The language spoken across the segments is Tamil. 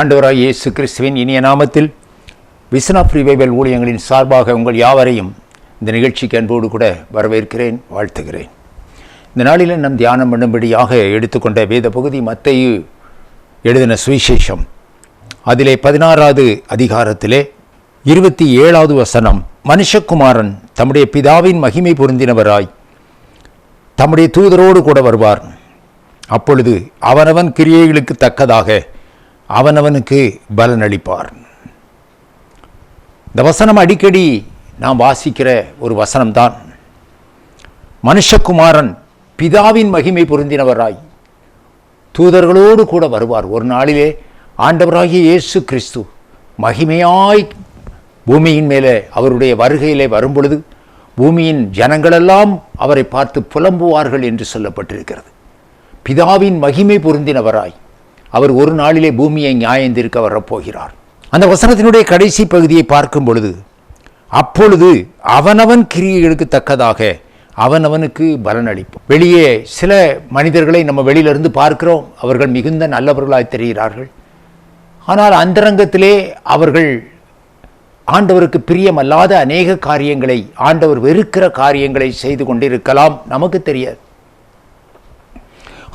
ஆண்டவராகிய இயேசு கிறிஸ்துவின் இனிய நாமத்தில் விசன் ஆஃப் ரிவைவல் ஊழியங்களின் சார்பாக உங்கள் யாவரையும் இந்த நிகழ்ச்சிக்கு அன்போடு கூட வரவேற்கிறேன், வாழ்த்துகிறேன். இந்த நாளில் நம் தியானம் பண்ணும்படியாக எடுத்துக்கொண்ட வேத பகுதி மத்தேயு எழுதின சுவிசேஷம். அதிலே 16வது அதிகாரத்திலே 27வது வசனம், மனுஷகுமாரன் தம்முடைய பிதாவின் மகிமை பொருந்தினவராய் தம்முடைய தூதரோடு கூட வருவார். அப்பொழுது அவனவன் கிரியைகளுக்கு தக்கதாக அவனவனுக்கு பலன் அளிப்பார். இந்த வசனம் அடிக்கடி நாம் வாசிக்கிற ஒரு வசனம்தான். மனுஷகுமாரன் பிதாவின் மகிமை பொருந்தினவராய் தூதர்களோடு கூட வருவார். ஒரு நாளிலே ஆண்டவராகிய இயேசு கிறிஸ்து மகிமையாய் பூமியின் மேலே அவருடைய வருகையிலே வரும்பொழுது பூமியின் ஜனங்களெல்லாம் அவரை பார்த்து புலம்புவார்கள் என்று சொல்லப்பட்டிருக்கிறது. பிதாவின் மகிமை பொருந்தினவராய் அவர் ஒரு நாளிலே பூமியை நியாயந்தீர்க்க வரப்போகிறார். அந்த வசனத்தினுடைய கடைசி பகுதியை பார்க்கும் பொழுது, அப்பொழுது அவனவன் கிரியைகளுக்கு தக்கதாக அவனவனுக்கு பலன் அளிப்போம். வெளியே சில மனிதர்களை நம்ம வெளியிலிருந்து பார்க்கிறோம், அவர்கள் மிகுந்த நல்லவர்களாய் தெரிகிறார்கள். ஆனால் அந்தரங்கத்திலே அவர்கள் ஆண்டவருக்கு பிரியமல்லாத அநேக காரியங்களை, ஆண்டவர் வெறுக்கிற காரியங்களை செய்து கொண்டிருக்கலாம், நமக்கு தெரியாது.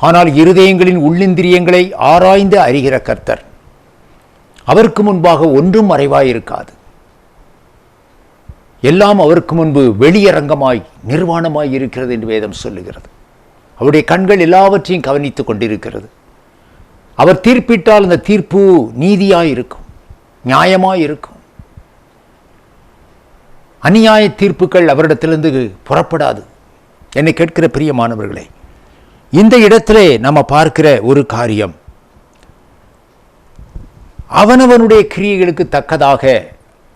ஆனால் இருதயங்களின் உள்ளிந்திரியங்களை ஆராய்ந்து அறிகிற கர்த்தர், அவருக்கு முன்பாக ஒன்றும் மறைவாயிருக்காது. எல்லாம் அவருக்கு முன்பு வெளியரங்கமாய் நிர்வாணமாய் இருக்கிறது என்று வேதம் சொல்லுகிறது. அவருடைய கண்கள் எல்லாவற்றையும் கவனித்துக் கொண்டிருக்கிறது. அவர் தீர்ப்பிட்டால் அந்த தீர்ப்பு நீதியாயிருக்கும், நியாயமாயிருக்கும். அநியாய தீர்ப்புகள் அவரிடத்திலிருந்து புறப்படாது. என்னை கேட்கிற பிரியமானவர்களே, இந்த இடத்திலே நம்ம பார்க்கிற ஒரு காரியம், அவனவனுடைய கிரியைகளுக்கு தக்கதாக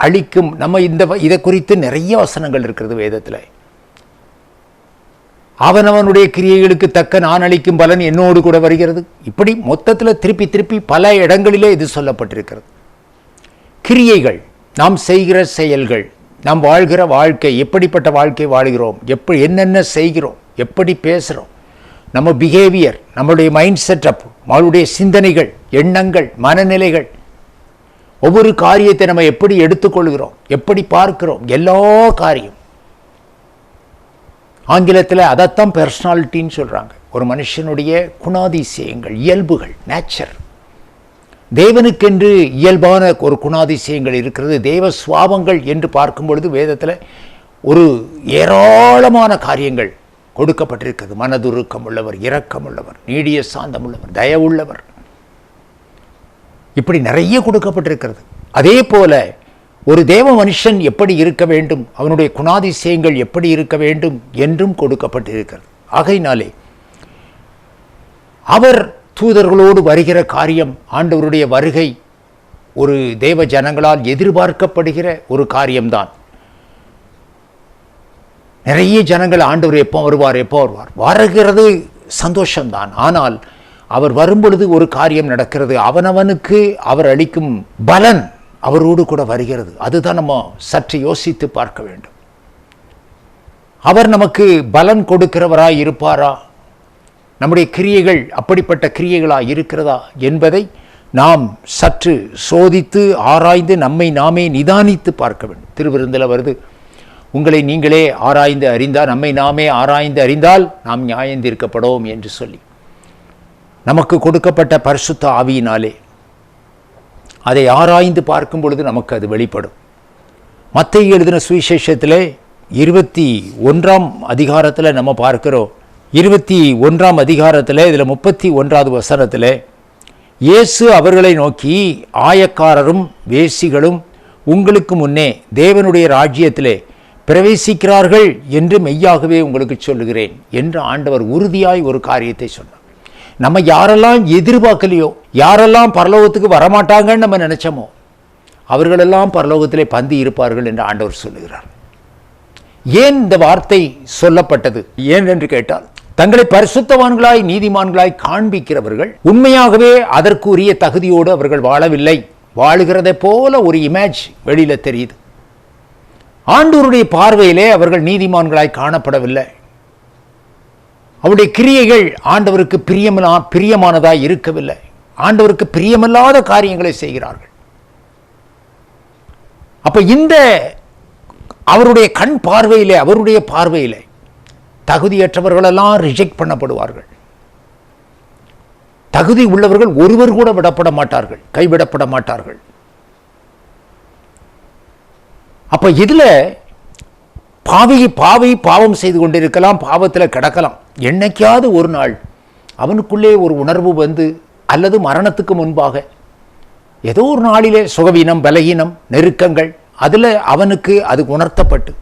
அளிக்கும். நம்ம இதை குறித்து நிறைய வசனங்கள் இருக்கிறது வேதத்தில். அவனவனுடைய கிரியைகளுக்கு தக்க நான் அளிக்கும் பலன் என்னோடு கூட வருகிறது. இப்படி மொத்தத்தில் திருப்பி திருப்பி பல இடங்களிலே இது சொல்லப்பட்டிருக்கிறது. கிரியைகள், நாம் செய்கிற செயல்கள், நாம் வாழ்கிற வாழ்க்கை, எப்படிப்பட்ட வாழ்க்கை வாழ்கிறோம், என்னென்ன செய்கிறோம், எப்படி பேசுகிறோம், நம்ம பிஹேவியர், நம்மளுடைய மைண்ட் செட்டப், நம்மளுடைய சிந்தனைகள், எண்ணங்கள், மனநிலைகள், ஒவ்வொரு காரியத்தை நம்ம எப்படி எடுத்துக்கொள்கிறோம், எப்படி பார்க்கிறோம், எல்லா காரியம். ஆங்கிலத்தில் அதைத்தான் பர்சனாலிட்டின்னு சொல்கிறாங்க. ஒரு மனுஷனுடைய குணாதிசயங்கள், இயல்புகள், நேச்சர். தேவனுக்கென்று இயல்பான ஒரு குணாதிசயங்கள் இருக்கிறது. தேவ சுவாபங்கள் என்று பார்க்கும் பொழுது வேதத்தில் ஒரு ஏராளமான காரியங்கள் கொடுக்கப்பட்டிருக்கிறது. மனதுருக்கம் உள்ளவர், இரக்கம் உள்ளவர், நீடிய சாந்தம் உள்ளவர், தயவுள்ளவர், இப்படி நிறைய கொடுக்கப்பட்டிருக்கிறது. அதே போல ஒரு தேவ மனுஷன் எப்படி இருக்க வேண்டும், அவனுடைய குணாதிசயங்கள் எப்படி இருக்க வேண்டும் என்றும் கொடுக்கப்பட்டிருக்கிறது. ஆகையினாலே அவர் தூதர்களோடு வருகிற காரியம், ஆண்டவருடைய வருகை ஒரு தேவ ஜனங்களால் எதிர்பார்க்கப்படுகிற ஒரு காரியம்தான். நிறைய ஜனங்கள் ஆண்டவர் எப்போ வருவார் வருகிறது, சந்தோஷம்தான். ஆனால் அவர் வரும்பொழுது ஒரு காரியம் நடக்கிறது. அவனவனுக்கு அவர் அளிக்கும் பலன் அவரோடு கூட வருகிறது. அதுதான் நம்ம சற்று யோசித்து பார்க்க வேண்டும். அவர் நமக்கு பலன் கொடுக்கிறவராய் இருப்பாரா, நம்முடைய கிரியைகள் அப்படிப்பட்ட கிரியைகளாக இருக்கிறதா என்பதை நாம் சற்று சோதித்து ஆராய்ந்து நம்மை நாமே நிதானித்து பார்க்க வேண்டும். திருவிருந்தில் வருது, உங்களை நீங்களே ஆராய்ந்து அறிந்தால், நம்மை நாமே ஆராய்ந்து அறிந்தால் நாம் நியாயந்தீர்க்கப்படும் என்று சொல்லி, நமக்கு கொடுக்கப்பட்ட பரிசுத்த ஆவியினாலே அதை ஆராய்ந்து பார்க்கும் பொழுது நமக்கு அது வெளிப்படும். மத்தேயு எழுதின சுவிசேஷத்திலே 21ஆம் அதிகாரத்தில் நம்ம பார்க்கிறோம். 21ஆம் அதிகாரத்தில் இதில் 31வது வசனத்தில் இயேசு அவர்களை நோக்கி, ஆயக்காரரும் வேசிகளும் உங்களுக்கு முன்னே தேவனுடைய ராஜ்யத்திலே பிரவேசிக்கிறார்கள் என்று மெய்யாகவே உங்களுக்கு சொல்லுகிறேன் என்று ஆண்டவர் உறுதியாய் ஒரு காரியத்தை சொன்னார். நம்ம யாரெல்லாம் எதிர்பார்க்கலையோ, யாரெல்லாம் பரலோகத்துக்கு வரமாட்டாங்கன்னு நம்ம நினைச்சோமோ, அவர்களெல்லாம் பரலோகத்திலே பந்தி இருப்பார்கள் என்று ஆண்டவர் சொல்லுகிறார். ஏன் இந்த வார்த்தை சொல்லப்பட்டது? ஏன் என்று கேட்டால், தங்களை பரிசுத்தவான்களாய் நீதிமான்களாய் காண்பிக்கிறவர்கள் உண்மையாகவே அதற்குரிய தகுதியோடு அவர்கள் வாழவில்லை. வாழுகிறதை போல ஒரு இமேஜ் வெளியில தெரியுது. ஆண்டவருடைய பார்வையிலே அவர்கள் நீதிமான்களாய் காணப்படவில்லை. அவருடைய கிரியைகள் ஆண்டவருக்கு பிரியமானதாய் இருக்கவில்லை. ஆண்டவருக்கு பிரியமில்லாத காரியங்களை செய்கிறார்கள். அப்ப இந்த அவருடைய கண் பார்வையிலே, அவருடைய பார்வையிலே தகுதியற்றவர்களெல்லாம் ரிஜெக்ட் பண்ணப்படுவார்கள். தகுதி உள்ளவர்கள் ஒருவர் கூட விடப்பட மாட்டார்கள், கைவிடப்பட மாட்டார்கள். அப்ப இதுல பாவம் செய்து கொண்டிருக்கலாம், பாவத்தில் கிடக்கலாம். என்னைக்காவது ஒரு நாள் அவனுக்குள்ளே ஒரு உணர்வு வந்து, அல்லது மரணத்துக்கு முன்பாக ஏதோ ஒரு நாளிலே சுகவீனம், பலகீனம், நெருக்கங்கள், அதில் அவனுக்கு அது உணர்த்தப்பட்டு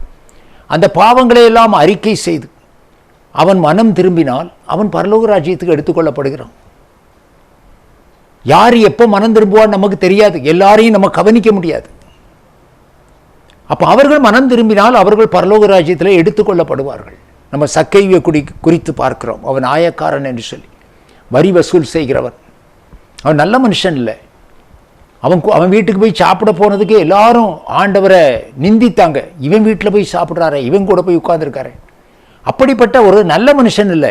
அந்த பாவங்களை எல்லாம் அறிக்கை செய்து அவன் மனம் திரும்பினால் அவன் பரலோக ராஜ்யத்துக்கு எடுத்துக்கொள்ளப்படுகிறான். யார் எப்போ மனம் திரும்புவான்னு நமக்கு தெரியாது, எல்லாரையும் நம்ம கவனிக்க முடியாது. அப்போ அவர்கள் மனம் திரும்பினால் அவர்கள் பரலோக ராஜ்யத்தில் எடுத்துக்கொள்ளப்படுவார்கள். நம்ம சக்கையை குறித்து பார்க்கிறோம். அவன் ஆயக்காரன் என்று சொல்லி வரி வசூல் செய்கிறவன். அவன் நல்ல மனுஷன் இல்லை. அவன் வீட்டுக்கு போய் சாப்பிட போனதுக்கு எல்லாரும் ஆண்டவரை நிந்தித்தாங்க. இவன் வீட்டில் போய் சாப்பிட்றாரு, இவன் கூட போய் உட்கார்ந்துருக்காரு. அப்படிப்பட்ட ஒரு நல்ல மனுஷன் இல்லை,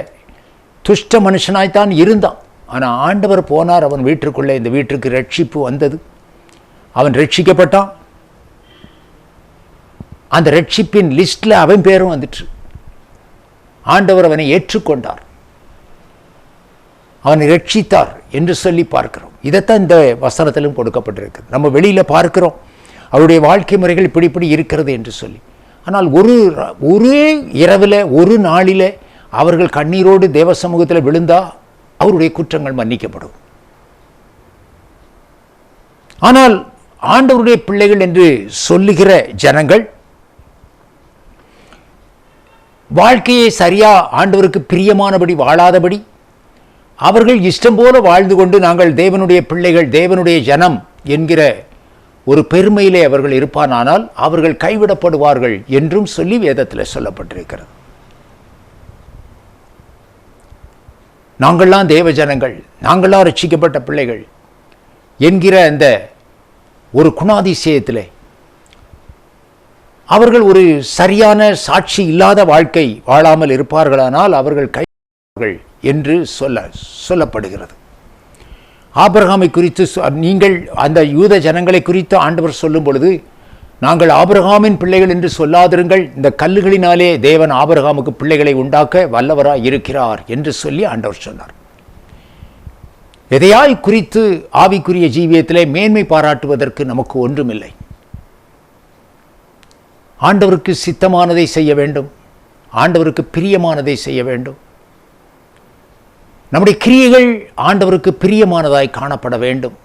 துஷ்ட மனுஷனாய்த்தான் இருந்தான். ஆனால் ஆண்டவர் போனார் அவன் வீட்டிற்குள்ளே. இந்த வீட்டுக்கு ரட்சிப்பு வந்தது, அவன் ரட்சிக்கப்பட்டான். அந்த ரட்சிப்பின் லிஸ்டில் அவன் பேரும் வந்துட்டு. ஆண்டவர் அவனை ஏற்றுக்கொண்டார், அவனை ரட்சித்தார் என்று சொல்லி பார்க்கிறோம். இதைத்தான் இந்த வசனத்திலும் கொடுக்கப்பட்டிருக்கு. நம்ம வெளியில் பார்க்கிறோம் அவருடைய வாழ்க்கை முறைகள் இப்படி இருக்கிறது என்று சொல்லி. ஆனால் ஒரே இரவில், ஒரு நாளில் அவர்கள் கண்ணீரோடு தேவ சமூகத்தில் விழுந்தா அவருடைய குற்றங்கள் மன்னிக்கப்படும். ஆனால் ஆண்டவருடைய பிள்ளைகள் என்று சொல்லுகிற ஜனங்கள் வாழ்க்கையை சரியா ஆண்டவருக்கு பிரியமானபடி வாழாதபடி அவர்கள் இஷ்டம் போல வாழ்ந்து கொண்டு நாங்கள் தேவனுடைய பிள்ளைகள், தேவனுடைய ஜனம் என்கிற ஒரு பெருமையிலே அவர்கள் இருப்பானால் அவர்கள் கைவிடப்படுவார்கள் என்றும் சொல்லி வேதத்தில் சொல்லப்பட்டிருக்கிறது. நாங்கள்லாம் தேவ ஜனங்கள், நாங்கள்லாம் ரட்சிக்கப்பட்ட பிள்ளைகள் என்கிற அந்த ஒரு குணாதிசயத்திலே அவர்கள் ஒரு சரியான சாட்சி இல்லாத வாழ்க்கை வாழாமல் இருப்பார்களானால் அவர்கள் கைவிடப்படுவார்கள் என்று சொல்லப்படுகிறது. ஆபிரகாமை குறித்து நீங்கள் அந்த யூத ஜனங்களை குறித்து ஆண்டவர் சொல்லும் பொழுது, நாங்கள் ஆபிரகாமின் பிள்ளைகள் என்று சொல்லாதிருங்கள், இந்த கல்லுகளினாலே தேவன் ஆபிரகாமுக்கு பிள்ளைகளை உண்டாக்க வல்லவராய் இருக்கிறார் என்று சொல்லி ஆண்டவர் சொன்னார். எதையாய் குறித்து ஆவிக்குரிய ஜீவியத்திலே மேன்மை பாராட்டுவதற்கு நமக்கு ஒன்றுமில்லை. ஆண்டவருக்கு சித்தமானதை செய்ய வேண்டும், ஆண்டவருக்கு பிரியமானதை செய்ய வேண்டும். நம்முடைய கிரியைகள் ஆண்டவருக்கு பிரியமானதாய் காணப்பட வேண்டும்.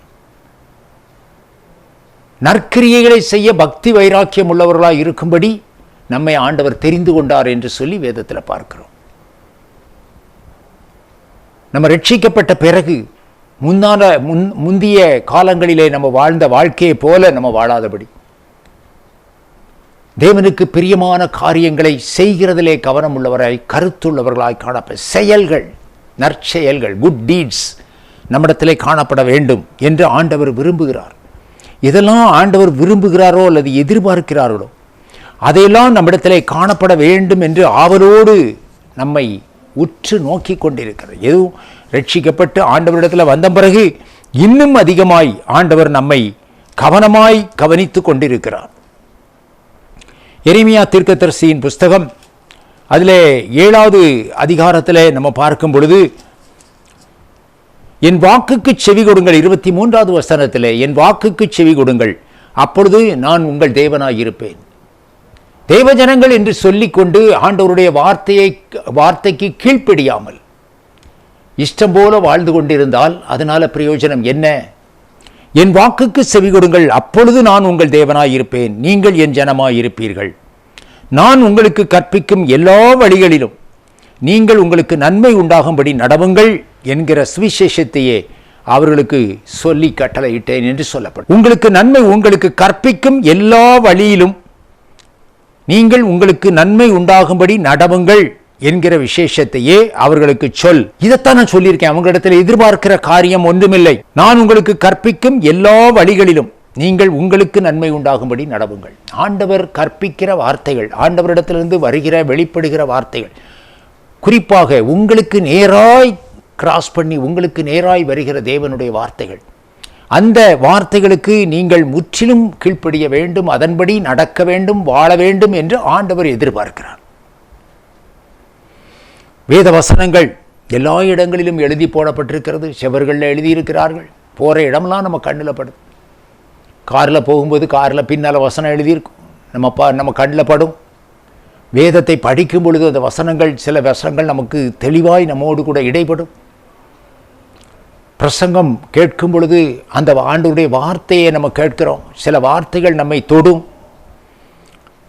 நற்கிரியைகளை செய்ய பக்தி வைராக்கியம் உள்ளவர்களாய் இருக்கும்படி நம்மை ஆண்டவர் தெரிந்து கொண்டார் என்று சொல்லி வேதத்தில் பார்க்கிறோம். நம்ம ரட்சிக்கப்பட்ட பிறகு முந்திய காலங்களிலே நம்ம வாழ்ந்த வாழ்க்கையை போல நம்ம வாழாதபடி தேவனுக்கு பிரியமான காரியங்களை செய்கிறதிலே கவனம் உள்ளவராய், கருத்துள்ளவர்களாய் காணப்பட செயல்கள், நற்செயல்கள், குட் டீட்ஸ் நம்மிடத்திலே காணப்பட வேண்டும் என்று ஆண்டவர் விரும்புகிறார். இதெல்லாம் ஆண்டவர் விரும்புகிறாரோ அல்லது எதிர்பார்க்கிறார்களோ அதையெல்லாம் நம்மிடத்திலே காணப்பட வேண்டும் என்று ஆவலோடு நம்மை உற்று நோக்கி கொண்டிருக்கிறார். எதுவும் ரட்சிக்கப்பட்டு ஆண்டவரிடத்தில் வந்த பிறகு இன்னும் அதிகமாய் ஆண்டவர் நம்மை கவனமாய் கவனித்து கொண்டிருக்கிறார். எரேமியா தீர்க்கதரிசியின் புஸ்தகம் அதிலே 7வது அதிகாரத்திலே நம்ம பார்க்கும் பொழுது, என் வாக்குக்கு செவி கொடுங்கள், 23வது வசனத்திலே, என் வாக்குக்கு செவி கொடுங்கள், அப்பொழுது நான் உங்கள் தேவனாயிருப்பேன். தேவஜனங்கள் என்று சொல்லிக்கொண்டு ஆண்டவருடைய வார்த்தைக்கு கீழ்ப்படியாமல் இஷ்டம் போல வாழ்ந்து கொண்டிருந்தால் அதனால பிரயோஜனம் என்ன? என் வாக்குக்கு செவி கொடுங்கள், அப்பொழுது நான் உங்கள் தேவனாயிருப்பேன், நீங்கள் என் ஜனமாயிருப்பீர்கள். நான் உங்களுக்கு கற்பிக்கும் எல்லா வழிகளிலும் நீங்கள் உங்களுக்கு நன்மை உண்டாகும்படி நடவுங்கள் என்கிற சுவிசேஷத்தையே அவர்களுக்கு சொல்லி கட்டளையிட்டேன் என்று சொல்லப்படும். உங்களுக்கு நன்மை, உங்களுக்கு கற்பிக்கும் எல்லா வழியிலும் நீங்கள் உங்களுக்கு நன்மை உண்டாகும்படி நடவுங்கள் என்கிற விசேஷத்தையே அவர்களுக்கு சொல். இதைத்தான் நான் சொல்லியிருக்கேன். அவங்களிடத்தில் எதிர்பார்க்கிற காரியம் ஒன்றுமில்லை. நான் உங்களுக்கு கற்பிக்கும் எல்லா வழிகளிலும் நீங்கள் உங்களுக்கு நன்மை உண்டாகும்படி நடவுங்கள். ஆண்டவர் கற்பிக்கிற வார்த்தைகள், ஆண்டவரிடத்திலிருந்து வருகிற வெளிப்படுகிற வார்த்தைகள், குறிப்பாக உங்களுக்கு நேராய் கிராஸ் பண்ணி உங்களுக்கு நேராய் வருகிற தேவனுடைய வார்த்தைகள். அந்த வார்த்தைகளுக்கு நீங்கள் முற்றிலும் கீழ்ப்படிய வேண்டும், அதன்படி நடக்க வேண்டும், வாழ வேண்டும் என்று ஆண்டவர் எதிர்பார்க்கிறார். வேத வசனங்கள் எல்லா இடங்களிலும் எழுதி போடப்பட்டிருக்கிறது. செவர்களில் எழுதியிருக்கிறார்கள். போகிற இடம்லாம் நம்ம கண்ணில் படும். காரில் போகும்போது காரில் பின்னால் வசனம் எழுதியிருக்கும், நம்ம கண்ணில் படும். வேதத்தை படிக்கும் பொழுது அந்த வசனங்கள், சில வசனங்கள் நமக்கு தெளிவாய் நம்மோடு கூட இடைப்படும். பிரசங்கம் கேட்கும் பொழுது அந்த ஆண்டவருடைய வார்த்தையை நம்ம கேட்கிறோம், சில வார்த்தைகள் நம்மை தொடும்.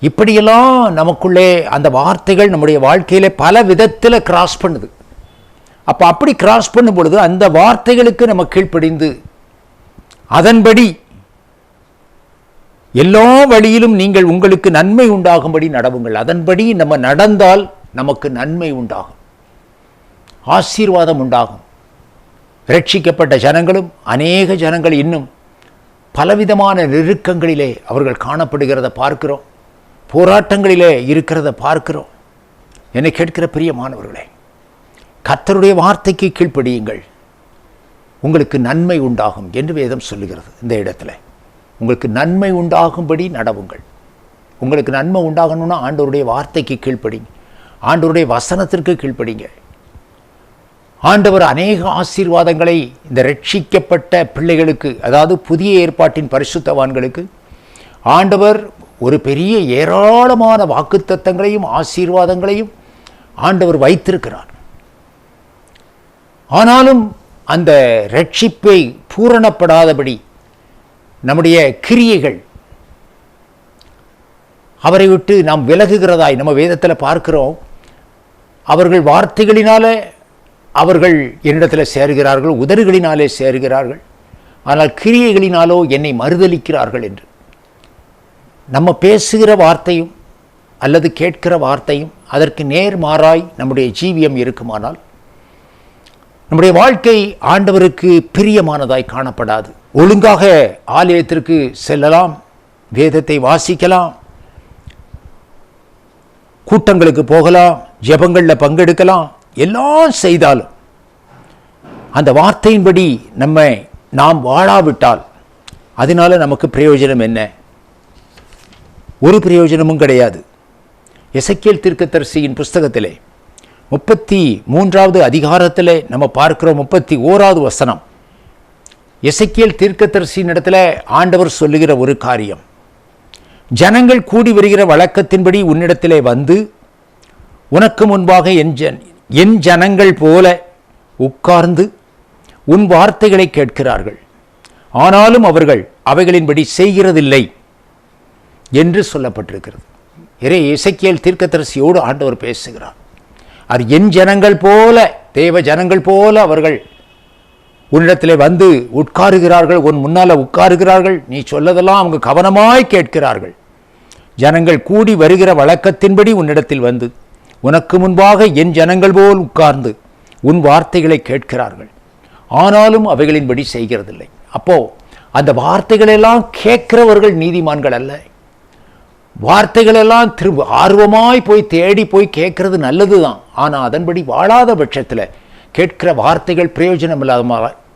இப்படியெல்லாம் நமக்குள்ளே அந்த வார்த்தைகள் நம்முடைய வாழ்க்கையிலே பல விதத்தில் கிராஸ் பண்ணுது. அப்போ அப்படி கிராஸ் பண்ணும் பொழுது அந்த வார்த்தைகளுக்கு நம்ம கீழ்ப்படிந்து அதன்படி எல்லா வழியிலும் நீங்கள் உங்களுக்கு நன்மை உண்டாகும்படி நடவுங்கள். அதன்படி நம்ம நடந்தால் நமக்கு நன்மை உண்டாகும், ஆசீர்வாதம் உண்டாகும். ரட்சிக்கப்பட்ட ஜனங்களும் அநேக ஜனங்கள் இன்னும் பலவிதமான நெருக்கங்களிலே அவர்கள் காணப்படுகிறத பார்க்கிறோம், போராட்டங்களிலே இருக்கிறத பார்க்கிறோம். என்னை கேட்கிற பிரியமானவர்களே, கர்த்தருடைய வார்த்தைக்கு கீழ்ப்படியுங்கள், உங்களுக்கு நன்மை உண்டாகும் என்று வேதம் சொல்லுகிறது. இந்த இடத்துல உங்களுக்கு நன்மை உண்டாகும்படி நடவுங்கள். உங்களுக்கு நன்மை உண்டாகணும்னா ஆண்டவருடைய வார்த்தைக்கு கீழ்ப்படிங்க, ஆண்டவருடைய வசனத்திற்கு கீழ்ப்படிங்க. ஆண்டவர் அநேக ஆசீர்வாதங்களை இந்த ரட்சிக்கப்பட்ட பிள்ளைகளுக்கு, அதாவது புதிய ஏற்பாட்டின் பரிசுத்தவான்களுக்கு ஆண்டவர் ஒரு பெரிய ஏராளமான வாக்குத்தத்தங்களையும் ஆசீர்வாதங்களையும் ஆண்டவர் வைத்திருக்கிறார். ஆனாலும் அந்த ரட்சிப்பை பூரணப்படாதபடி நம்முடைய கிரியைகள் அவரை விட்டு நாம் விலகுகிறதாய் நம்ம வேதத்தில் பார்க்கிறோம். அவர்கள் வார்த்தைகளினால அவர்கள் என்னிடத்தில் சேருகிறார்கள், உதடுகளினாலே சேருகிறார்கள், ஆனால் கிரியைகளினாலோ என்னை மறுதலிக்கிறார்கள் என்று. நம்ம பேசுகிற வார்த்தையும் அல்லது கேட்கிற வார்த்தையும் அதற்கு நேர்மாறாய் நம்முடைய ஜீவியம் இருக்குமானால் நம்முடைய வாழ்க்கை ஆண்டவருக்கு பிரியமானதாய் காணப்படாது. ஒழுங்காக ஆலயத்திற்கு செல்லலாம், வேதத்தை வாசிக்கலாம், கூட்டங்களுக்கு போகலாம், ஜெபங்களில் பங்கெடுக்கலாம், எல்லாம் செய்தாலும் அந்த வார்த்தையின்படி நாம் வாழாவிட்டால் அதனால நமக்கு பிரயோஜனம் என்ன? ஒரு பிரயோஜனமும் கிடையாது. எசேக்கியேல் தீர்க்கதரிசியின் புஸ்தகத்திலே 33வது அதிகாரத்தில் நம்ம பார்க்கிறோம், 31வது வசனம். எசேக்கியேல் தீர்க்கதரிசியின் இடத்துல ஆண்டவர் சொல்லுகிற ஒரு காரியம், ஜனங்கள் கூடி வருகிற வழக்கத்தின்படி உன்னிடத்திலே வந்து உனக்கு முன்பாக என் ஜனங்கள் போல உட்கார்ந்து உன் வார்த்தைகளை கேட்கிறார்கள், ஆனாலும் அவர்கள் அவைகளின்படி செய்கிறதில்லை என்று சொல்லப்பட்டிருக்கிறது. எசேக்கியேல் தீர்க்கதரிசியோடு ஆண்டவர் பேசுகிறார். அது என் ஜனங்கள் போல, தேவ ஜனங்கள் போல அவர்கள் உன்னிடத்திலே வந்து உட்காருகிறார்கள், உன் முன்னால் உட்காருகிறார்கள், நீ சொல்லதெல்லாம் அவங்க கவனமாய் கேட்கிறார்கள். ஜனங்கள் கூடி வருகிற வழக்கத்தின்படி உன்னிடத்தில் வந்து உனக்கு முன்பாக என் ஜனங்கள் போல் உட்கார்ந்து உன் வார்த்தைகளை கேட்கிறார்கள், ஆனாலும் அவைகளின்படி செய்கிறதில்லை. அப்போ அந்த வார்த்தைகளெல்லாம் கேட்கிறவர்கள் நீதிமான்கள் அல்ல. வார்த்தைகளெல்லாம் திரும்ப ஆர்வமாய் போய் தேடி போய் கேட்கறது நல்லது தான். ஆனால் அதன்படி வாழாத பட்சத்தில் கேட்கிற வார்த்தைகள்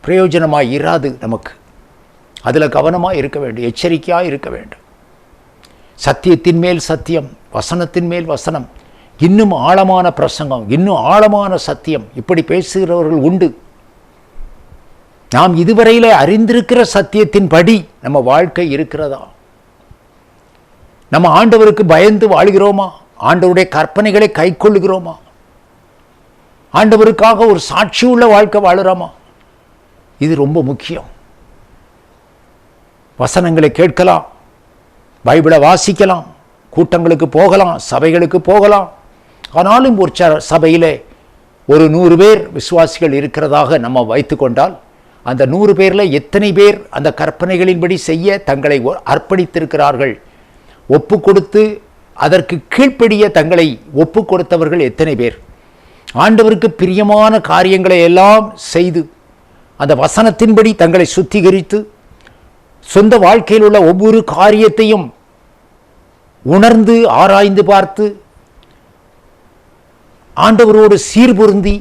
பிரயோஜனமாக இராது. நமக்கு அதில் கவனமாக இருக்க வேண்டும், எச்சரிக்கையாக இருக்க வேண்டும். சத்தியத்தின் மேல் சத்தியம், வசனத்தின் மேல் வசனம், இன்னும் ஆழமான பிரசங்கம், இன்னும் ஆழமான சத்தியம், இப்படி பேசுகிறவர்கள் உண்டு. நாம் இதுவரையில் அறிந்திருக்கிற சத்தியத்தின் படி நம்ம வாழ்க்கை இருக்கிறதா? நம்ம ஆண்டவருக்கு பயந்து வாழ்கிறோமா? ஆண்டவருடைய கற்பனைகளை கை கொள்ளுகிறோமா? ஆண்டவருக்காக ஒரு சாட்சி உள்ள வாழ்க்கை வாழுறோமா? இது ரொம்ப முக்கியம். வசனங்களை கேட்கலாம், பைபிளை வாசிக்கலாம், கூட்டங்களுக்கு போகலாம், சபைகளுக்கு போகலாம். ஆனாலும் ஒரு சபையிலே ஒரு 100 பேர் விசுவாசிகள் இருக்கிறதாக நம்ம வைத்து கொண்டால் அந்த 100 பேரில் எத்தனை பேர் அந்த கற்பனைகளின்படி செய்ய தங்களை அர்ப்பணித்திருக்கிறார்கள்? ஒப்பு கொடுத்து அதற்கு கீழ்ப்படிய தங்களை ஒப்பு கொடுத்தவர்கள் எத்தனை பேர்? ஆண்டவருக்கு பிரியமான காரியங்களை எல்லாம் செய்து அந்த வசனத்தின்படி தங்களை சுத்திகரித்து சொந்த வாழ்க்கையில் உள்ள ஒவ்வொரு காரியத்தையும் உணர்ந்து ஆராய்ந்து பார்த்து ஆண்டவரோடு சீர்பொருந்தி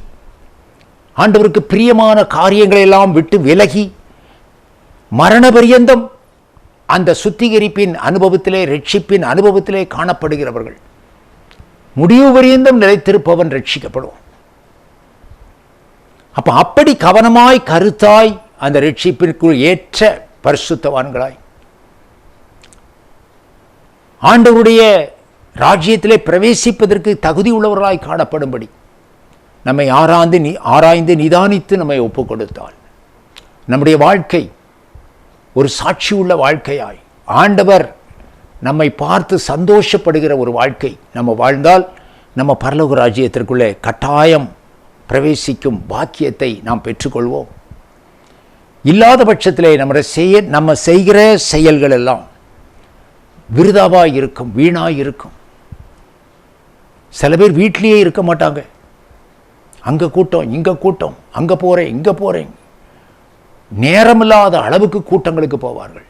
ஆண்டவருக்கு பிரியமான காரியங்களை எல்லாம் விட்டு விலகி மரண பரியந்தம் அந்த சுத்திகரிப்பின் அனுபவத்திலே, ரட்சிப்பின் அனுபவத்திலே காணப்படுகிறவர்கள் முடிவு பரியந்தம் நிலைத்திருப்பவன் ரட்சிக்கப்படுவான். அப்படி கவனமாய் கருத்தாய் அந்த ரட்சிப்பிற்குள் ஏற்ற பரிசுத்தவான்களாய் ஆண்டவருடைய ராஜ்யத்திலே பிரவேசிப்பதற்கு தகுதி உள்ளவர்களாய் காணப்படும்படி நம்மை ஆராய்ந்து நிதானித்து நம்மை ஒப்புக் கொடுத்தால் நம்முடைய வாழ்க்கை ஒரு சாட்சி உள்ள வாழ்க்கையாய் ஆண்டவர் நம்மை பார்த்து சந்தோஷப்படுகிற ஒரு வாழ்க்கை நம்ம வாழ்ந்தால் நம்ம பரலோக ராஜ்யத்திற்குள்ளே கட்டாயம் பிரவேசிக்கும் பாக்கியத்தை நாம் பெற்றுக்கொள்வோம். இல்லாத பட்சத்திலே நம்ம செய்கிற செயல்கள் எல்லாம் விருதாவாய் இருக்கும், வீணாய் இருக்கும். சில பேர் வீட்டிலேயே இருக்க மாட்டாங்க. அங்கே கூட்டம், இங்கே கூட்டம், அங்கே போகிறேன், இங்கே போகிறேன், நேரமில்லாத அளவுக்கு கூட்டங்களுக்கு போவார்கள்.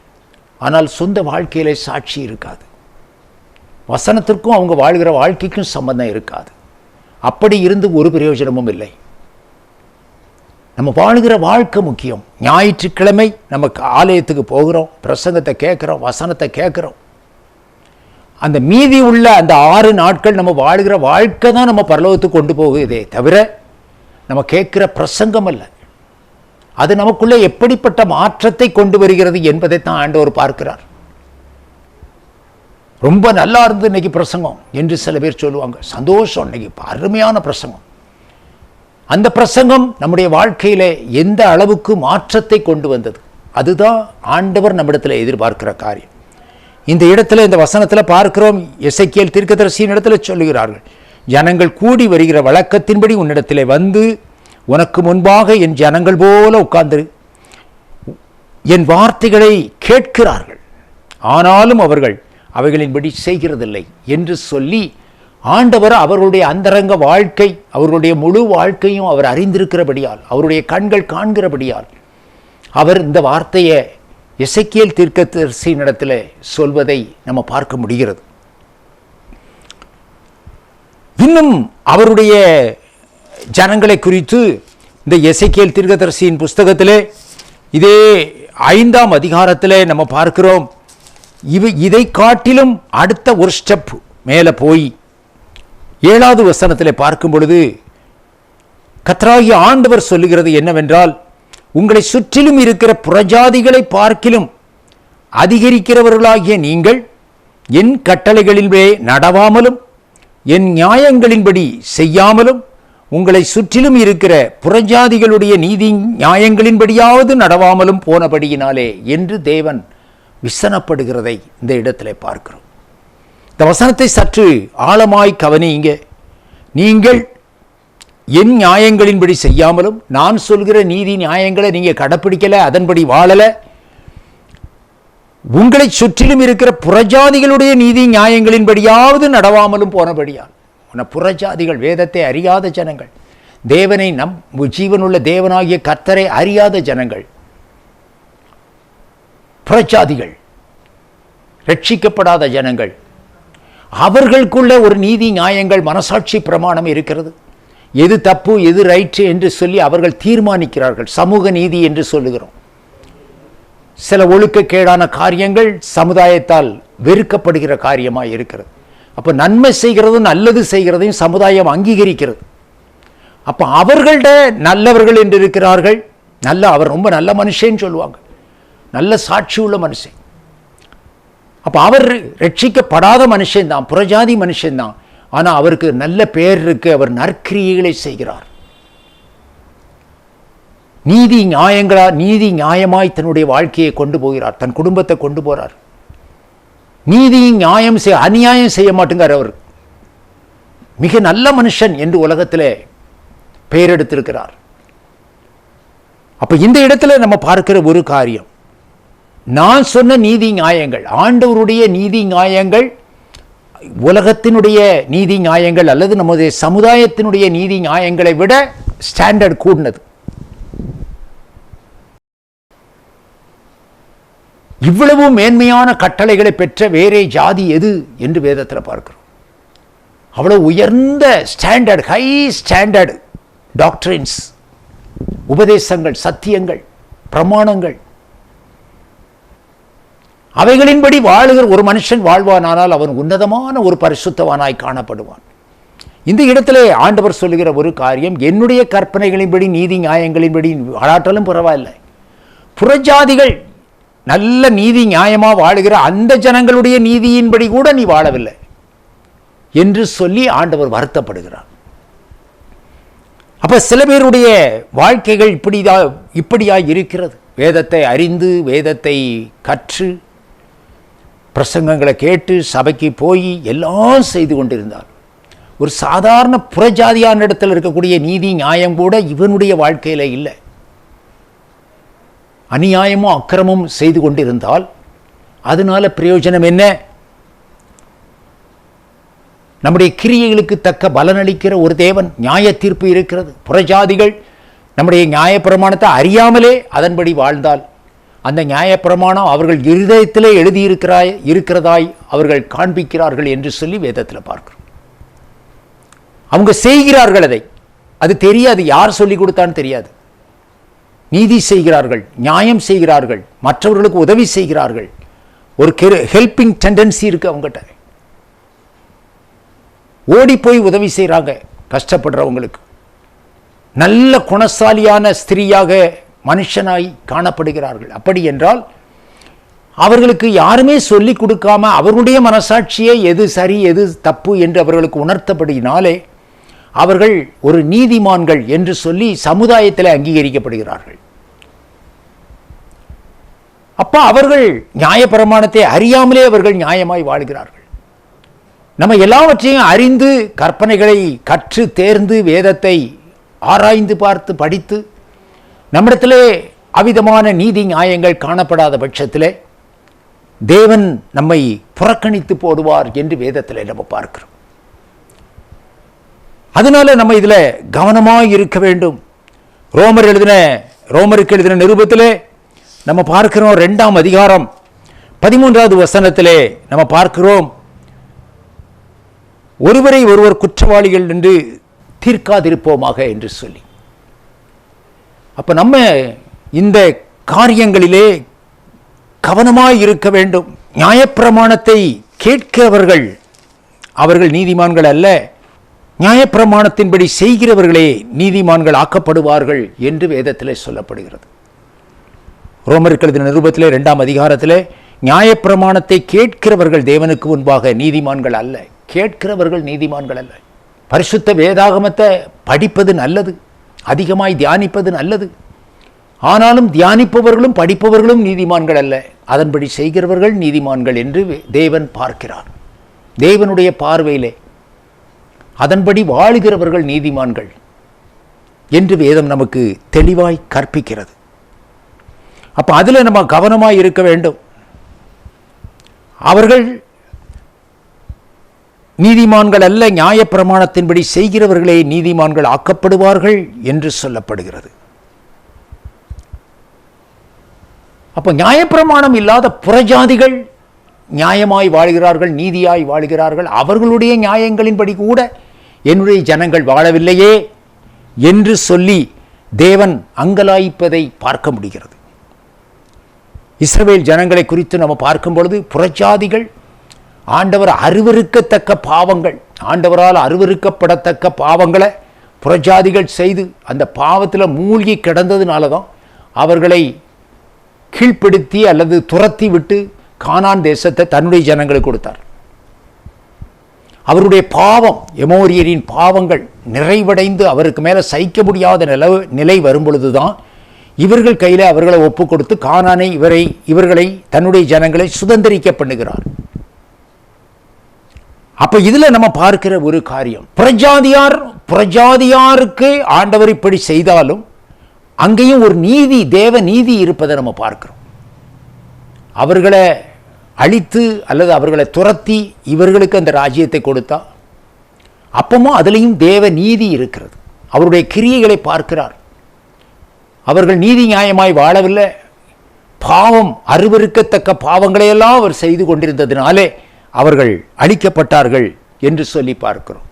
ஆனால் சொந்த வாழ்க்கையிலே சாட்சி இருக்காது. வசனத்திற்கும் அவங்க வாழ்கிற வாழ்க்கைக்கும் சம்பந்தம் இருக்காது. அப்படி இருந்து ஒரு பிரயோஜனமும் இல்லை. நம்ம வாழ்கிற வாழ்க்கை முக்கியம். ஞாயிற்றுக்கிழமை நம்ம ஆலயத்துக்கு போகிறோம், பிரசங்கத்தை கேட்குறோம், வசனத்தை கேட்குறோம். அந்த மீதி உள்ள அந்த 6 நாட்கள் நம்ம வாழ்கிற வாழ்க்கை தான் நம்ம பரலோகத்துக்கு கொண்டு போகுதே தவிர நம்ம கேட்கிற பிரசங்கம் அல்ல. அது நமக்குள்ளே எப்படிப்பட்ட மாற்றத்தை கொண்டு வருகிறது என்பதை தான் ஆண்டவர் பார்க்கிறார். ரொம்ப நல்லா இருந்து இன்னைக்கு பிரசங்கம் என்று சில பேர் சொல்லுவாங்க. சந்தோஷம், இன்னைக்கு அருமையான பிரசங்கம். அந்த பிரசங்கம் நம்முடைய வாழ்க்கையிலே எந்த அளவுக்கு மாற்றத்தை கொண்டு வந்தது, அதுதான் ஆண்டவர் நம்மிடத்தில் எதிர்பார்க்கிற காரியம். இந்த இடத்துல இந்த வசனத்தில் பார்க்கிறோம், எசேக்கியேல் தீர்க்கதரிசியின் இடத்துல சொல்லுகிறார்கள், ஜனங்கள் கூடி வருகிற வழக்கத்தின்படி உன்னிடத்திலே வந்து உனக்கு முன்பாக என் ஜனங்கள் போல உட்கார்ந்து என் வார்த்தைகளை கேட்கிறார்கள், ஆனாலும் அவர்கள் அவைகளின்படி செய்கிறதில்லை என்று சொல்லி ஆண்டவர் அவர்களுடைய அந்தரங்க வாழ்க்கை, அவர்களுடைய முழு வாழ்க்கையும் அவர் அறிந்திருக்கிறபடியால், அவருடைய கண்கள் காண்கிறபடியால் அவர் இந்த வார்த்தையை எசேக்கியேல் தீர்க்கதரிசியின் இடத்துல சொல்வதை நம்ம பார்க்க முடிகிறது. இன்னும் அவருடைய ஜனங்களை குறித்து இந்த எசேக்கியேல் தீர்க்கதரிசியின் புஸ்தகத்திலே இதே 5ஆம் அதிகாரத்திலே நம்ம பார்க்கிறோம். இதை காட்டிலும் அடுத்த ஒரு ஸ்டெப் மேலே போய் 7வது வசனத்திலே பார்க்கும் பொழுது கர்த்தராகிய ஆண்டவர் சொல்லுகிறது என்னவென்றால், உங்களை சுற்றிலும் இருக்கிற புறஜாதிகளை பார்க்கிலும் அதிகரிக்கிறவர்களாகிய நீங்கள் என் கட்டளைகளிலே நடவாமலும் என் நியாயங்களின்படி செய்யாமலும் உங்களை சுற்றிலும் இருக்கிற புறஜாதிகளுடைய நீதி நியாயங்களின்படியாவது நடவாமலும் போனபடியினாலே என்று தேவன் விசனப்படுகிறதை இந்த இடத்திலே பார்க்கிறோம். இந்த வசனத்தை சற்று ஆழமாய் கவனியுங்க. நீங்கள் என் நியாயங்களின்படி செய்யாமலும், நான் சொல்கிற நீதி நியாயங்களை நீங்கள் கடைப்பிடிக்கல, அதன்படி வாழல, உங்களை சுற்றிலும் இருக்கிற புறஜாதிகளுடைய நீதி நியாயங்களின்படியாவது நடவாமலும் போனபடியால். புறஜாதிகள் வேதத்தை அறியாத ஜனங்கள், தேவனை ஜீவனுள்ள தேவனாகிய கர்த்தரை அறியாத ஜனங்கள், புறஜாதிகள், ரட்சிக்கப்படாத ஜனங்கள், அவர்களுக்குள்ள ஒரு நீதி நியாயங்கள் மனசாட்சி பிரமாணம் இருக்கிறது. எது தப்பு எது ரைட்டு என்று சொல்லி அவர்கள் தீர்மானிக்கிறார்கள். சமூக நீதி என்று சொல்லுகிறோம். சில ஒழுக்கக்கேடான காரியங்கள் சமுதாயத்தால் வெறுக்கப்படுகிற காரியமாக இருக்கிறது. அப்போ நன்மை செய்கிறதும் நல்லது செய்கிறதையும் சமுதாயம் அங்கீகரிக்கிறது. அப்போ அவர்கள்ட நல்லவர்கள் என்று இருக்கிறார்கள். அவர் ரொம்ப நல்ல மனுஷன்னு சொல்லுவாங்க, நல்ல சாட்சி உள்ள மனுஷன். அப்போ அவர் ரட்சிக்கப்படாத மனுஷன்தான், புறஜாதி மனுஷன்தான். ஆனால் அவருக்கு நல்ல பெயர் இருக்கு, அவர் நற்கிரியைகளை செய்கிறார். நீதி நியாயமாய் தன்னுடைய வாழ்க்கையை கொண்டு போகிறார், தன் குடும்பத்தை கொண்டு போறார். நீதி நியாயம் அநியாயம் செய்ய மாட்டேங்கார். அவர் மிக நல்ல மனுஷன் என்று உலகத்தில் பெயர் எடுத்திருக்கிறார். அப்ப இந்த இடத்துல நம்ம பார்க்கிற ஒரு காரியம், நான் சொன்ன நீதி நியாயங்கள், ஆண்டவருடைய நீதி நியாயங்கள், உலகத்தினுடைய நீதி நியாயங்கள் அல்லது நமது சமுதாயத்தினுடைய நீதி நியாயங்களை விட ஸ்டாண்டர்ட் கூடினது. இவ்வளவு மேன்மையான கட்டளைகளை பெற்ற வேறே ஜாதி எது என்று வேதத்தில் பார்க்கிறோம். அவ்வளவு உயர்ந்த ஸ்டாண்டர்ட், ஹை ஸ்டாண்டர்ட் டாக்டரின்ஸ் உபதேசங்கள், சத்தியங்கள், பிரமாணங்கள், அவைகளின்படி வாழுகிற ஒரு மனுஷன் வாழ்வானால் அவன் உன்னதமான ஒரு பரிசுத்தவானாய் காணப்படுவான். இந்த இடத்திலே ஆண்டவர் சொல்லுகிற ஒரு காரியம், என்னுடைய கற்பனைகளின்படி நீதி நியாயங்களின்படி வாழாட்டாலும் பரவாயில்லை, புறஜாதிகள் நல்ல நீதி நியாயமாக வாழுகிற அந்த ஜனங்களுடைய நீதியின்படி கூட நீ வாழவில்லை என்று சொல்லி ஆண்டவர் வருத்தப்படுகிறார். அப்ப சில பேருடைய வாழ்க்கைகள் இப்படியாய் இருக்கிறது. வேதத்தை அறிந்து, வேதத்தை கற்று, பிரசங்கங்களை கேட்டு, சபைக்கு போய் எல்லாம் செய்து கொண்டிருந்தார். ஒரு சாதாரண புறஜாதியான இடத்தில் இருக்கக்கூடிய நீதி நியாயம் கூட இவனுடைய வாழ்க்கையில இல்லை. அநியாயமும் அக்கிரமும் செய்து கொண்டிருந்தால் அதனால பிரயோஜனம் என்ன? நம்முடைய கிரியைகளுக்கு தக்க பலனளிக்கிற ஒரு தேவன், நியாய தீர்ப்பு இருக்கிறது. புறஜாதிகள் நம்முடைய நியாயப்பிரமாணத்தை அறியாமலே அதன்படி வாழ்ந்தால் அந்த நியாயப்பிரமாணம் அவர்கள் இருதயத்திலே இருக்கிறதாய் அவர்கள் காண்பிக்கிறார்கள் என்று சொல்லி வேதத்தில் பார்க்கிறோம். அவங்க செய்கிறார்கள், அது தெரியாது, யார் சொல்லிக் கொடுத்தான்னு தெரியாது. நீதி செய்கிறார்கள், நியாயம் செய்கிறார்கள், மற்றவர்களுக்கு உதவி செய்கிறார்கள். ஒரு ஹெல்பிங் டெண்டன்சி இருக்கு அவங்ககிட்ட. ஓடி போய் உதவி செய்கிறாங்க கஷ்டப்படுறவங்களுக்கு. நல்ல குணசாலியான ஸ்திரீயாக, மனுஷனாய் காணப்படுகிறார்கள். அப்படி என்றால் அவர்களுக்கு யாருமே சொல்லிக் கொடுக்காம அவர்களுடைய மனசாட்சியே எது சரி எது தப்பு என்று அவர்களுக்கு உணர்த்தப்படினாலே அவர்கள் ஒரு நீதிமான்கள் என்று சொல்லி சமுதாயத்தில் அங்கீகரிக்கப்படுகிறார்கள். அப்ப அவர்கள் நியாயப்பிரமாணத்தை அறியாமலே அவர்கள் நியாயமாய் வாழ்கிறார்கள். நம்ம எல்லாவற்றையும் அறிந்து, கற்பனைகளை கற்று தேர்ந்து, வேதத்தை ஆராய்ந்து பார்த்து படித்து, நம்மிடத்திலே அவிதமான நீதி நியாயங்கள் காணப்படாத பட்சத்திலே தேவன் நம்மை புறக்கணித்து போடுவார் என்று வேதத்தில் நம்ம பார்க்கிறோம். அதனால நம்ம இதுல கவனமாக இருக்க வேண்டும். ரோமருக்கு எழுதின நிருபத்திலே நம்ம பார்க்கிறோம், 2ஆம் அதிகாரம் 13வது வசனத்திலே நம்ம பார்க்கிறோம், ஒருவரை ஒருவர் குற்றவாளிகள் என்று தீர்க்காதிருப்போமாக என்று சொல்லி. அப்ப நம்ம இந்த காரியங்களிலே கவனமாய் இருக்க வேண்டும். நியாயப்பிரமாணத்தை கேட்கிறவர்கள் அவர்கள் நீதிமான்கள் அல்ல, நியாயப்பிரமாணத்தின்படி செய்கிறவர்களே நீதிமான்கள் ஆக்கப்படுவார்கள் என்று வேதத்திலே சொல்லப்படுகிறது. ரோமருக்கு எழுதின நிருபத்திலே 2ஆம் அதிகாரத்திலே நியாயப்பிரமாணத்தை கேட்கிறவர்கள் தேவனுக்கு முன்பாக நீதிமான்கள் அல்ல. கேட்கிறவர்கள் நீதிமான்கள் அல்ல. பரிசுத்த வேதாகமத்தை படிப்பது நல்லது, அதிகமாய் தியானிப்பது நல்லது. ஆனாலும் தியானிப்பவர்களும் படிப்பவர்களும் நீதிமான்கள் அல்ல, அதன்படி செய்கிறவர்கள் நீதிமான்கள் என்று தேவன் பார்க்கிறார். தேவனுடைய பார்வையிலே அதன்படி வாழுகிறவர்கள் நீதிமான்கள் என்று வேதம் நமக்கு தெளிவாய் கற்பிக்கிறது. அப்ப அதில் நம்ம கவனமாய் இருக்க வேண்டும். அவர்கள் நீதிமான்கள் அல்ல, நியாயப்பிரமாணத்தின்படி செய்கிறவர்களே நீதிமான்கள் ஆக்கப்படுவார்கள் என்று சொல்லப்படுகிறது. அப்ப நியாயப்பிரமாணம் இல்லாத புறஜாதிகள் நியாயமாய் வாழ்கிறார்கள், நீதியாய் வாழ்கிறார்கள். அவர்களுடைய நியாயங்களின்படி கூட என்னுடைய ஜனங்கள் வாழவில்லையே என்று சொல்லி தேவன் அங்கலாய்ப்பதை பார்க்க முடிகிறது. இஸ்ரவேல் ஜனங்களை குறித்து நம்ம பார்க்கும் பொழுது, புறஜாதிகள் ஆண்டவர் அருவருக்கத்தக்க பாவங்கள், ஆண்டவரால் அருவருக்கப்படத்தக்க பாவங்களை புறஜாதிகள் செய்து அந்த பாவத்தில் மூழ்கி கிடந்ததுனால தான் அவர்களை கீழ்ப்படுத்தி அல்லது துரத்தி விட்டு கானான் தேசத்தை தன்னுடைய ஜனங்களுக்கு கொடுத்தார். அவருடைய பாவம், எமோரியரின் பாவங்கள் நிறைவடைந்து அவருக்கு மேலே சகிக்க முடியாத நிலை வரும்பொழுதுதான் இவர்கள் கையில் அவர்களை ஒப்பு கொடுத்து கானானை இவர்களை தன்னுடைய ஜனங்களை சுதந்திரிக்க பண்ணுகிறார். அப்ப இதுல நம்ம பார்க்கிற ஒரு காரியம், புறஜாதியாருக்கு ஆண்டவர் இப்படி செய்தாலும் அங்கேயும் ஒரு நீதி, தேவ நீதி இருப்பதை நம்ம பார்க்கிறோம். அவர்களை அழித்து அல்லது அவர்களை துரத்தி இவர்களுக்கு அந்த ராஜ்யத்தை கொடுத்தா அப்பமும் அதுலேயும் தேவ நீதி இருக்கிறது. அவருடைய கிரியைகளை பார்க்கிறார். அவர்கள் நீதி நியாயமாய் வாழவில்லை, பாவம், அருவருக்கத்தக்க பாவங்களையெல்லாம் அவர் செய்து கொண்டிருந்ததினாலே அவர்கள் அழிக்கப்பட்டார்கள் என்று சொல்லி பார்க்கிறோம்.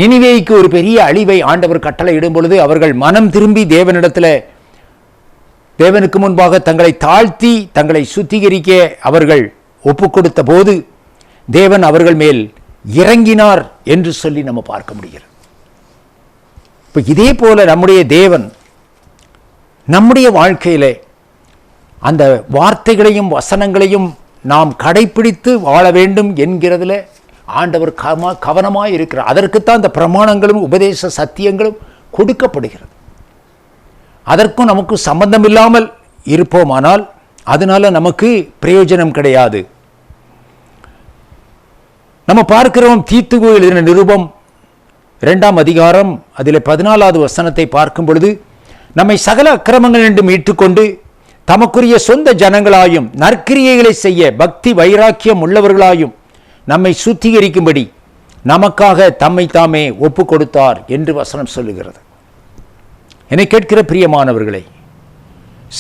நினிவேக்கு ஒரு பெரிய அழிவை ஆண்டவர் கட்டளை இடும் பொழுது அவர்கள் மனம் திரும்பி தேவனுக்கு முன்பாக தங்களை தாழ்த்தி தங்களை சுத்திகரிக்க அவர்கள் ஒப்பு கொடுத்த போது தேவன் அவர்கள் மேல் இறங்கினார் என்று சொல்லி நம்ம பார்க்க முடிகிறது. இப்போ இதே போல நம்முடைய தேவன் நம்முடைய வாழ்க்கையிலே அந்த வார்த்தைகளையும் வசனங்களையும் நாம் கடைபிடித்து வாழ வேண்டும் என்கிறதுல ஆண்டவர் கவனமாக இருக்கிறார். அதற்குத்தான் இந்த பிரமாணங்களும் உபதேச சத்தியங்களும் கொடுக்கப்படுகிறது. அதற்கும் நமக்கு சம்பந்தம் இல்லாமல் இருப்போமானால் அதனால நமக்கு பிரயோஜனம் கிடையாது. நம்ம பார்க்கிறோம் தீத்துக்கு எழுதின நிருபம் 2ஆம் அதிகாரம் அதில் 14வது வசனத்தை பார்க்கும் பொழுது, நம்மை சகல அக்கிரமங்கள் என்று மீட்டுக்கொண்டு தமக்குரிய சொந்த ஜனங்களாயும் நற்கிரியைகளை செய்ய பக்தி வைராக்கியம் உள்ளவர்களாயும் நம்மை சுத்திகரிக்கும்படி நமக்காக தம்மை தாமே ஒப்பு கொடுத்தார் என்று வசனம் சொல்லுகிறது. என்னை கேட்கிற பிரியமானவர்களே,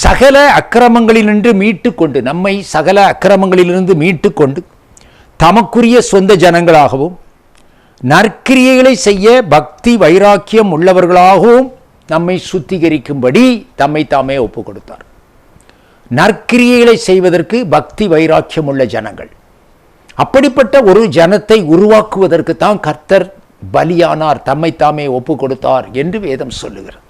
சகல அக்கிரமங்களிலிருந்து மீட்டுக்கொண்டு நம்மை சகல அக்கிரமங்களிலிருந்து மீட்டுக்கொண்டு தமக்குரிய சொந்த ஜனங்களாகவும் நற்கிரியைகளை செய்ய பக்தி வைராக்கியம் உள்ளவர்களாகவும் நம்மை சுத்திகரிக்கும்படி தம்மை தாமே ஒப்பு கொடுத்தார். நற்கிரியைகளை செய்வதற்கு பக்தி வைராக்கியம் உள்ள ஜனங்கள், அப்படிப்பட்ட ஒரு ஜனத்தை உருவாக்குவதற்கு தான் கர்த்தர் பலியானார், தம்மை தாமே ஒப்பு கொடுத்தார் என்று வேதம் சொல்லுகிறது.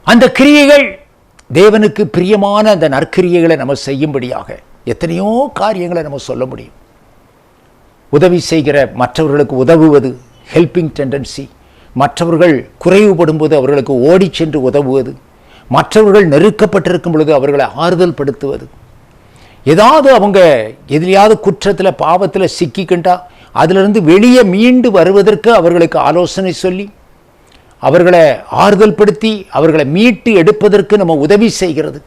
அந்த கிரியைகள் தேவனுக்கு பிரியமான அந்த நற்கிரியைகளை நம்ம செய்யும்படியாக எத்தனையோ காரியங்களை நம்ம சொல்ல முடியும். உதவி செய்கிற மற்றவர்களுக்கு உதவுவது, ஹெல்பிங் டெண்டன்சி, மற்றவர்கள் குறைவுபடும் போது அவர்களுக்கு ஓடி சென்று உதவுவது, மற்றவர்கள் நெருக்கப்பட்டிருக்கும் பொழுது அவர்களை ஆறுதல் படுத்துவது, ஏதாவது அவங்க எதிலையாவது குற்றத்தில் பாவத்தில் சிக்கிக்கின்றா அதிலிருந்து வெளியே மீண்டு வருவதற்கு அவர்களுக்கு ஆலோசனை சொல்லி அவர்களை ஆறுதல் படுத்தி அவர்களை மீட்டு எடுப்பதற்கு நம்ம உதவி செய்கிறது.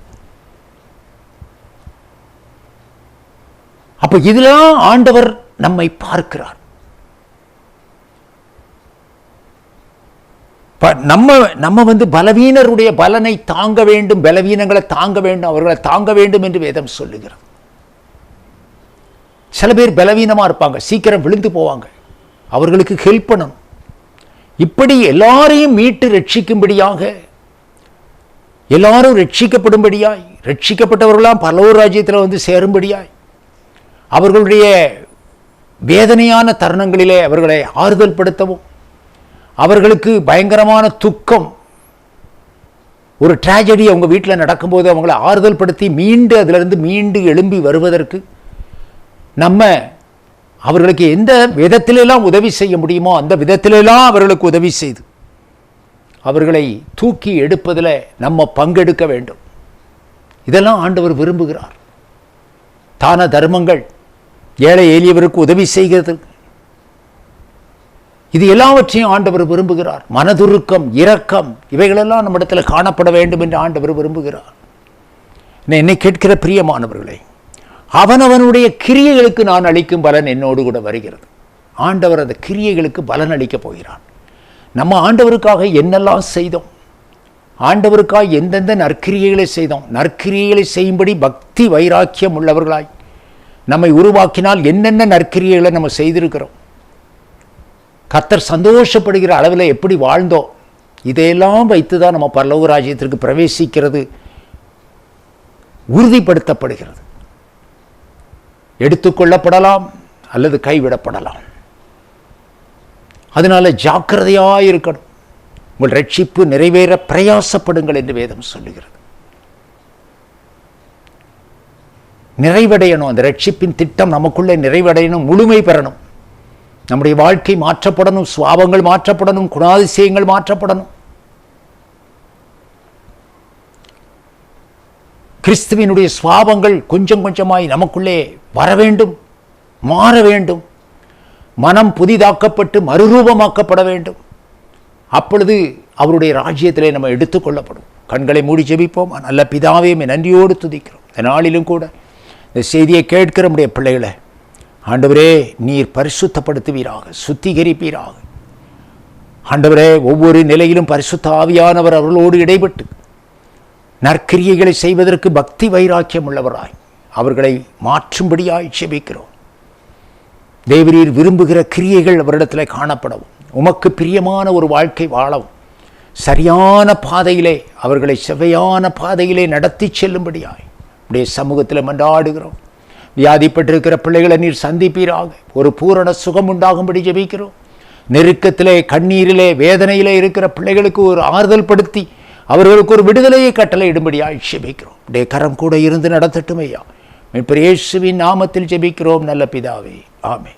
அப்ப இதெல்லாம் ஆண்டவர் நம்மை பார்க்கிறார். நம்ம பலவீனருடைய பலனை தாங்க வேண்டும், பலவீனங்களை தாங்க வேண்டும், அவர்களை தாங்க வேண்டும் என்று வேதம் சொல்லுகிறது. சில பேர் பலவீனமா இருப்பாங்க, சீக்கிரம் விழுந்து போவாங்க, அவர்களுக்கு ஹெல்ப் பண்ணணும். இப்படி எல்லாரையும் மீட்டு ரட்சிக்கும்படியாக, எல்லாரும் ரட்சிக்கப்படும்படியாய், ரட்சிக்கப்பட்டவர்களாம் பரலோக ராஜ்யத்தில் சேரும்படியாய், அவர்களுடைய வேதனையான தருணங்களிலே அவர்களை ஆறுதல் படுத்தவும், அவர்களுக்கு பயங்கரமான துக்கம், ஒரு டிராஜடி அவங்க வீட்டில் நடக்கும்போது அவங்களை ஆறுதல் படுத்தி மீண்டு அதிலிருந்து மீண்டு எழும்பி வருவதற்கு நம்ம அவர்களுக்கு எந்த விதத்திலெல்லாம் உதவி செய்ய முடியுமோ அந்த விதத்திலெல்லாம் அவர்களுக்கு உதவி செய்து அவர்களை தூக்கி எடுப்பதில் நம்ம பங்கெடுக்க வேண்டும். இதெல்லாம் ஆண்டவர் விரும்புகிறார். தான தர்மங்கள், ஏழை எளியவருக்கு உதவி செய்கிறது, இது எல்லாவற்றையும் ஆண்டவர் விரும்புகிறார். மனதுருக்கம், இரக்கம், இவைகளெல்லாம் நம்மிடத்தில் காணப்பட வேண்டும் என்று ஆண்டவர் விரும்புகிறார். என்னை கேட்கிற பிரியமானவர்களே, அவனவனுடைய கிரியைகளுக்கு நான் அளிக்கும் பலன் என்னோடு கூட வருகிறது. ஆண்டவர் அந்த கிரியைகளுக்கு பலன் அளிக்கப் போகிறார். நம்ம ஆண்டவருக்காக என்னெல்லாம் செய்தோம், ஆண்டவருக்காக எந்தெந்த நற்கிரியைகளை செய்தோம், நற்கிரியைகளை செய்யும்படி பக்தி வைராக்கியம் உள்ளவர்களாய் நம்மை உருவாக்கினால் என்னென்ன நற்கிரியைகளை நம்ம செய்திருக்கிறோம், கர்த்தர் சந்தோஷப்படுகிற அளவில் எப்படி வாழ்ந்தோம், இதையெல்லாம் வைத்து தான் நம்ம பரலோக ராஜ்யத்திற்கு பிரவேசிக்கிறது உறுதிப்படுத்தப்படுகிறது. எடுத்துக்கொள்ளப்படலாம் அல்லது கைவிடப்படலாம். அதனால ஜாக்கிரதையாக இருக்கணும். உங்கள் ரட்சிப்பு நிறைவேற பிரயாசப்படுங்கள் என்று வேதம் சொல்லுகிறது. நிறைவடையணும், அந்த ரட்சிப்பின் திட்டம் நமக்குள்ளே நிறைவடையணும், முழுமை பெறணும். நம்முடைய வாழ்க்கை மாற்றப்படணும், சுவாபங்கள் மாற்றப்படணும், குணாதிசயங்கள் மாற்றப்படணும். கிறிஸ்துவினுடைய சுவாபங்கள் கொஞ்சம் கொஞ்சமாய் நமக்குள்ளே வர வேண்டும், மாற வேண்டும். மனம் புதிதாக்கப்பட்டு மறுரூபமாக்கப்பட வேண்டும். அப்பொழுது அவருடைய ராஜ்யத்திலே நம்ம எடுத்துக்கொள்ளப்படும். கண்களை மூடி ஜெபிப்போம். நல்ல பிதாவே, நன்றியோடு துதிக்கிறோம். இந்த நாளிலும் கூட இந்த செய்தியை கேட்கிற நம்முடைய பிள்ளைகளை ஆண்டவரே நீர் பரிசுத்தப்படுத்துவீராக, சுத்திகரிப்பீராக. ஆண்டவரே ஒவ்வொரு நிலையிலும் பரிசுத்த ஆவியானவர் அவர்களோடு இடைப்பட்டு நற்கிரியைகளை செய்வதற்கு பக்தி வைராக்கியம் உள்ளவராய் அவர்களை மாற்றும்படியாய் ஜெபிக்கிறோம். தேவரீர் விரும்புகிற கிரியைகள் அவரிடத்தில் காணப்படவும், உமக்கு பிரியமான ஒரு வாழ்க்கை வாழவும், சரியான பாதையிலே அவர்களை செவ்வையான பாதையிலே நடத்தி செல்லும்படியாய் அப்படியே சமூகத்தில் மன்றாடுகிறோம். வியாதிப்பட்டிருக்கிற பிள்ளைகளை நீர் சந்திப்பீராக. ஒரு பூரண சுகம் உண்டாகும்படி ஜெபிக்கிறோம். நெருக்கத்திலே, கண்ணீரிலே, வேதனையிலே இருக்கிற பிள்ளைகளுக்கு ஒரு ஆறுதல் படுத்தி அவர்களுக்கு ஒரு விடுதலையை கட்டளையிடும்படியாய் ஜெபிக்கிறோம். அப்படியே கரம் கூட இருந்து நடத்தட்டும் ஐயா. மீட்பர் இயேசுவின் நாமத்தில் ஜெபிக்கிறோம் நல்ல பிதாவே, ஆமென்.